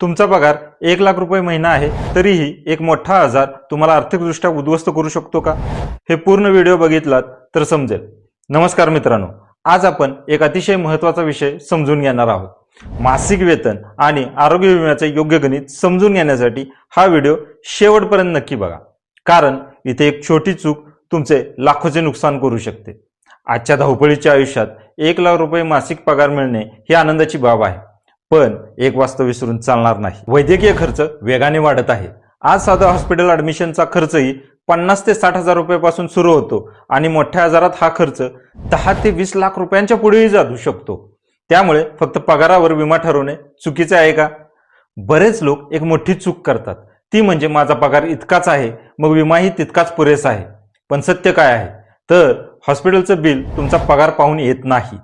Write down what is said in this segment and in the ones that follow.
तुमचा पगार 1,00,000 रुपये महिना आहे, तरीही एक मोठा आजार तुम्हाला आर्थिकदृष्ट्या उद्ध्वस्त करू शकतो का? हे पूर्ण व्हिडिओ बघितलात तर समजेल. नमस्कार मित्रांनो, आज आपण एक अतिशय महत्त्वाचा विषय समजून घेणार आहोत. मासिक वेतन आणि आरोग्य विम्याचे योग्य गणित समजून घेण्यासाठी हा व्हिडिओ शेवटपर्यंत नक्की बघा, कारण इथे एक छोटी चूक तुमचे लाखोचे नुकसान करू शकते. आजच्या धावपळीच्या आयुष्यात 1,00,000 रुपये मासिक पगार मिळणे ही आनंदाची बाब आहे, पण एक वास्तव विसरून चालणार नाही. वैद्यकीय खर्च वेगाने वाढत आहे. आज साधा हॉस्पिटल ऍडमिशनचा खर्चही 50 ते 60,000 रुपयापासून सुरू होतो आणि मोठ्या आजारात हा खर्च 10 ते 20 लाख रुपयांच्या पुढेही जाऊ शकतो. त्यामुळे फक्त पगारावर विमा ठरवणे चुकीचे आहे का? बरेच लोक एक मोठी चूक करतात, ती म्हणजे माझा पगार इतकाच आहे, मग विमाही तितकाच पुरेसा आहे. पण सत्य काय आहे तर हॉस्पिटलचं बिल तुमचा पगार पाहून येत नाही.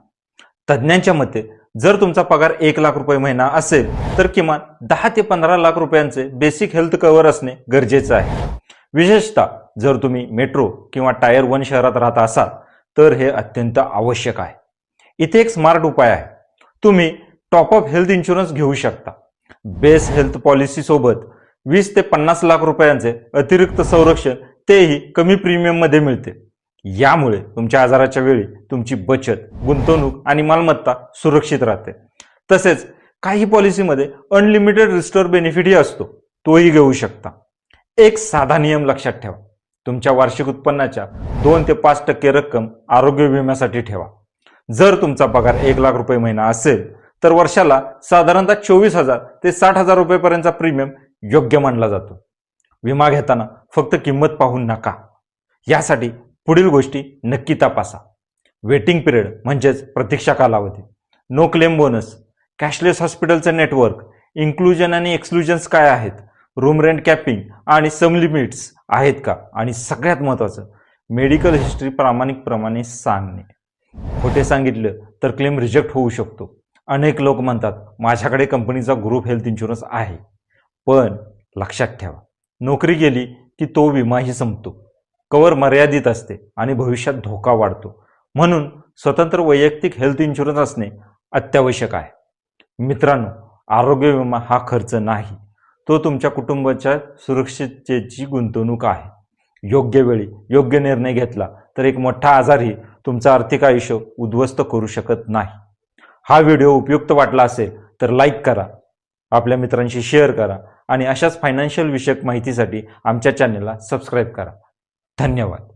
तज्ज्ञांच्या मते जर तुमचा पगार 1,00,000 रुपये महिना असेल तर किमान 10 ते 15 लाख रुपयांचे बेसिक हेल्थ कव्हर असणे गरजेचं आहे. विशेषतः जर तुम्ही मेट्रो किंवा टायर 1 शहरात राहत असाल तर हे अत्यंत आवश्यक आहे. इथे एक स्मार्ट उपाय आहे. तुम्ही टॉपअप हेल्थ इन्शुरन्स घेऊ शकता. बेस हेल्थ पॉलिसी सोबत 20 ते 50 लाख रुपयांचे अतिरिक्त संरक्षण, तेही कमी प्रीमियम मध्ये मिळते. यामुळे तुमच्या आजाराच्या वेळी तुमची बचत, गुंतवणूक आणि मालमत्ता सुरक्षित राहते. तसेच काही पॉलिसीमध्ये अनलिमिटेड रिस्टोर बेनिफिटही असतो, तोही घेऊ शकता. एक साधा नियम लक्षात ठेवा. तुमच्या वार्षिक उत्पन्नाच्या 2 ते 5% रक्कम आरोग्य विम्यासाठी ठेवा. जर तुमचा पगार 1,00,000 रुपये महिना असेल तर वर्षाला साधारणतः 24,000 ते 60,000 रुपयेपर्यंतचा प्रीमियम योग्य मानला जातो. विमा घेताना फक्त किंमत पाहून नका, यासाठी पुढील गोष्टी नक्की तपासा. वेटिंग पिरियड म्हणजेच प्रतीक्षा कालावधी, नो क्लेम बोनस, कॅशलेस हॉस्पिटलचे नेटवर्क, इन्क्लुजन आणि एक्सक्लुजन्स काय आहेत, रूम रेंट कॅपिंग आणि सम लिमिट्स आहेत का, आणि सगळ्यात महत्त्वाचं मेडिकल हिस्ट्री प्रामाणिकपणे सांगणे. खोटे सांगितलं तर क्लेम रिजेक्ट होऊ शकतो. अनेक लोक म्हणतात माझ्याकडे कंपनीचा ग्रुप हेल्थ इन्शुरन्स आहे, पण लक्षात ठेवा, नोकरी गेली की तो विमाही संपतो. कव्हर मर्यादित असते आणि भविष्यात धोका वाढतो. म्हणून स्वतंत्र वैयक्तिक हेल्थ इन्शुरन्स असणे अत्यावश्यक आहे. मित्रांनो, आरोग्य विमा हा खर्च नाही, तो तुमच्या कुटुंबाच्या सुरक्षिततेची गुंतवणूक आहे. योग्य वेळी योग्य निर्णय घेतला तर एक मोठा आजारही तुमचं आर्थिक आयुष्य उद्ध्वस्त करू शकत नाही. हा व्हिडिओ उपयुक्त वाटला असेल तर लाईक करा, आपल्या मित्रांशी शेअर करा आणि अशाच फायनान्शियल विषयक माहितीसाठी आमच्या चॅनलला सबस्क्राईब करा. धन्यवाद.